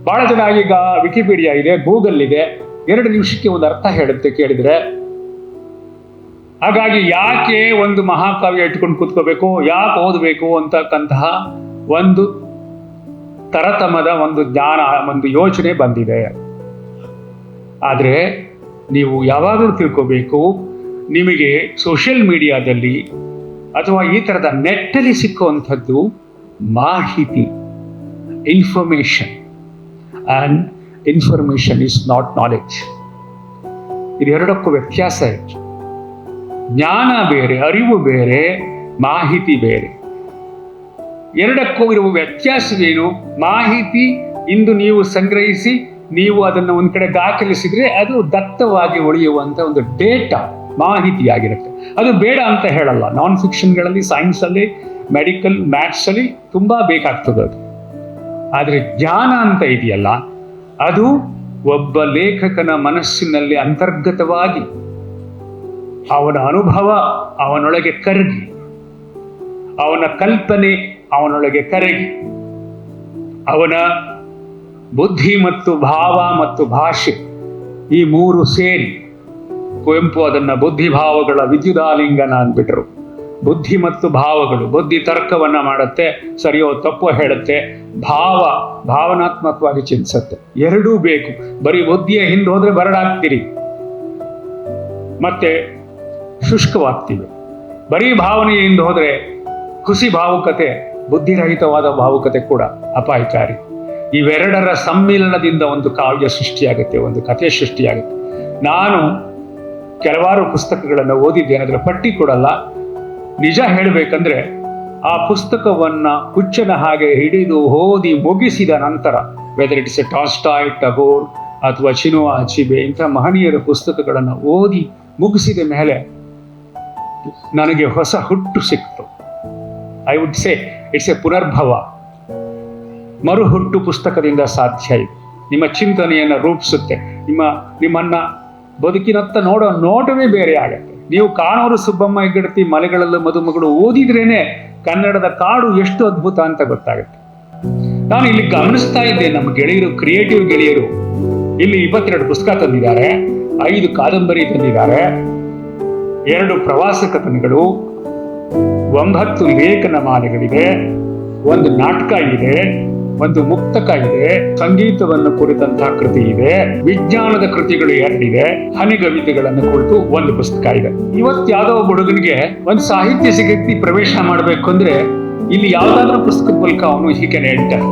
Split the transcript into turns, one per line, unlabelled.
ಬಹಳ ಜನ ಈಗ ವಿಕಿಪೀಡಿಯಾ ಇದೆ, ಗೂಗಲ್ ಇದೆ, 2 ನಿಮಿಷಕ್ಕೆ ಒಂದು ಅರ್ಥ ಹೇಳುತ್ತೆ ಕೇಳಿದ್ರೆ. ಹಾಗಾಗಿ ಯಾಕೆ ಒಂದು ಮಹಾಕಾವ್ಯ ಇಟ್ಕೊಂಡು ಕೂತ್ಕೋಬೇಕು, ಯಾಕೆ ಓದಬೇಕು ಅಂತಕ್ಕಂತಹ ಒಂದು ತರತಮದ ಒಂದು ಜ್ಞಾನ, ಒಂದು ಯೋಚನೆ ಬಂದಿದೆ. ಆದರೆ ನೀವು ಯಾವಾಗಲೂ ತಿಳ್ಕೋಬೇಕು, ನಿಮಗೆ ಸೋಷಿಯಲ್ ಮೀಡಿಯಾದಲ್ಲಿ ಅಥವಾ ಈ ಥರದ ನೆಟ್ಟಲ್ಲಿ ಸಿಕ್ಕುವಂಥದ್ದು ಮಾಹಿತಿ, information, and information is not knowledge. ಇದೆರಡಕ್ಕೂ ವ್ಯತ್ಯಾಸ ಇದೆ. ಜ್ಞಾನ ಬೇರೆ, ಅರಿವು ಬೇರೆ, ಮಾಹಿತಿ ಬೇರೆ. ಎರಡಕ್ಕೂ ಇರುವ ವ್ಯತ್ಯಾಸವೇನು? ಮಾಹಿತಿ ಇಂದು ನೀವು ಸಂಗ್ರಹಿಸಿ ನೀವು ಅದನ್ನು ಒಂದು ಕಡೆ ದಾಖಲಿಸಿದ್ರೆ ಅದು ದತ್ತವಾಗಿ ಉಳಿಯುವಂಥ ಒಂದು ಡೇಟಾ ಮಾಹಿತಿಯಾಗಿರುತ್ತೆ. ಅದು ಬೇಡ ಅಂತ ಹೇಳಲ್ಲ. ನಾನ್ ಫಿಕ್ಷನ್ಗಳಲ್ಲಿ, ಸೈನ್ಸಲ್ಲಿ, ಮೆಡಿಕಲ್, ಮ್ಯಾಥ್ಸಲ್ಲಿ ತುಂಬ ಬೇಕಾಗ್ತದೆ ಅದು. ಆದರೆ ಜ್ಞಾನ ಅಂತ ಇದೆಯಲ್ಲ, ಅದು ಒಬ್ಬ ಲೇಖಕನ ಮನಸ್ಸಿನಲ್ಲಿ ಅಂತರ್ಗತವಾಗಿ ಅವನ ಅನುಭವ ಅವನೊಳಗೆ ಕರಗಿ, ಅವನ ಕಲ್ಪನೆ ಅವನೊಳಗೆ ಕರಗಿ, ಅವನ ಬುದ್ಧಿ ಮತ್ತು ಭಾವ ಮತ್ತು ಭಾಷೆ ಈ 3 ಸೇರಿ, ಕುವೆಂಪು ಅದನ್ನು ಬುದ್ಧಿಭಾವಗಳ ವಿದ್ಯುದಾಲಿಂಗನ ಅಂದ್ಬಿಟ್ರು. ಬುದ್ಧಿ ಮತ್ತು ಭಾವಗಳು, ಬುದ್ಧಿ ತರ್ಕವನ್ನ ಮಾಡುತ್ತೆ, ಸರಿಯೋ ತಪ್ಪೋ ಹೇಳುತ್ತೆ, ಭಾವನಾತ್ಮಕವಾಗಿ ಚಿಂತಿಸುತ್ತೆ. ಎರಡೂ ಬೇಕು. ಬರೀ ಬುದ್ಧಿಯ ಹಿಂದೆ ಹೋದ್ರೆ ಬರಡಾಗ್ತೀರಿ, ಮತ್ತೆ ಶುಷ್ಕವಾಗ್ತೀವಿ. ಬರೀ ಭಾವನೆಯಿಂದ ಹೋದ್ರೆ ಖುಷಿ ಭಾವುಕತೆ, ಬುದ್ಧಿರಹಿತವಾದ ಭಾವುಕತೆ ಕೂಡ ಅಪಾಯಕಾರಿ. ಇವೆರಡರ ಸಮ್ಮಿಲನದಿಂದ ಒಂದು ಕಾವ್ಯ ಸೃಷ್ಟಿಯಾಗುತ್ತೆ, ಒಂದು ಕಥೆ ಸೃಷ್ಟಿಯಾಗುತ್ತೆ. ನಾನು ಕೆಲವಾರು ಪುಸ್ತಕಗಳನ್ನು ಓದಿದ್ದೇನೆ, ಅದರ ಪಟ್ಟಿ ಕೊಡಲ್ಲ. ನಿಜ ಹೇಳಬೇಕಂದ್ರೆ ಆ ಪುಸ್ತಕವನ್ನ ಹುಚ್ಚನ ಹಾಗೆ ಹಿಡಿದು ಓದಿ ಮುಗಿಸಿದ ನಂತರ, ವೆದರ್ ಇಟ್ಸ್ ಎ ಟಾಲ್ಸ್ಟಾಯ್, ಟಗೋರ್ ಅಥವಾ ಚಿನುವಾ ಅಚಿಬೆ, ಇಂಥ ಮಹನೀಯರ ಪುಸ್ತಕಗಳನ್ನು ಓದಿ ಮುಗಿಸಿದ ಮೇಲೆ ನನಗೆ ಹೊಸ ಹುಟ್ಟು ಸಿಕ್ತು. I would say it's a ಪುನರ್ಭವ. ಮರುಹುಟ್ಟು ಪುಸ್ತಕದಿಂದ ಸಾಧ್ಯ ಇದೆ. ನಿಮ್ಮ ಚಿಂತನೆಯನ್ನು ರೂಪಿಸುತ್ತೆ. ನಿಮ್ಮನ್ನ ಬದುಕಿನತ್ತ ನೋಡೋ ನೋಟವೇ ಬೇರೆ ಆಗತ್ತೆ. ನೀವು ಕಾಣೂರು ಸುಬ್ಬಮ್ಮ ಹೆಗ್ಗಡತಿ ಮಲೆಗಳಲ್ಲೂ ಮದುಮಗಳು ಓದಿದ್ರೇನೆ ಕನ್ನಡದ ಕಾಡು ಎಷ್ಟು ಅದ್ಭುತ ಅಂತ ಗೊತ್ತಾಗುತ್ತೆ. ನಾನು ಇಲ್ಲಿ ಗಮನಿಸ್ತಾ ಇದ್ದೆ, ನಮ್ಮ ಗೆಳೆಯರು, ಕ್ರಿಯೇಟಿವ್ ಗೆಳೆಯರು ಇಲ್ಲಿ 22 ಪುಸ್ತಕ ತಂದಿದ್ದಾರೆ, 5 ಕಾದಂಬರಿ ತಂದಿದ್ದಾರೆ, 2 ಪ್ರವಾಸ ಕಥನಗಳು, 9 ಲೇಖನ ಮಾಲೆಗಳಿವೆ, 1 ನಾಟಕ ಇದೆ, 1 ಮುಕ್ತಕ ಇದೆ, ಸಂಗೀತವನ್ನು ಕುರಿತಂತಹ ಕೃತಿ ಇದೆ, ವಿಜ್ಞಾನದ ಕೃತಿಗಳು 2 ಇದೆ, ಹನಿಗವಿತೆಗಳನ್ನು ಕುರಿತು 1 ಪುಸ್ತಕ ಇದೆ. ಇವತ್ತು ಯಾವುದೋ ಒಬ್ಬ ಹುಡುಗನಿಗೆ ಒಂದು ಸಾಹಿತ್ಯ ಜಗತ್ತಿ ಪ್ರವೇಶ ಮಾಡಬೇಕು ಅಂದ್ರೆ ಇಲ್ಲಿ ಯಾವ್ದಾದ್ರೂ ಪುಸ್ತಕದ ಮೂಲಕ ಅವನು ಹಿ ಕ್ಯಾನ್ ಎಂಟರ್.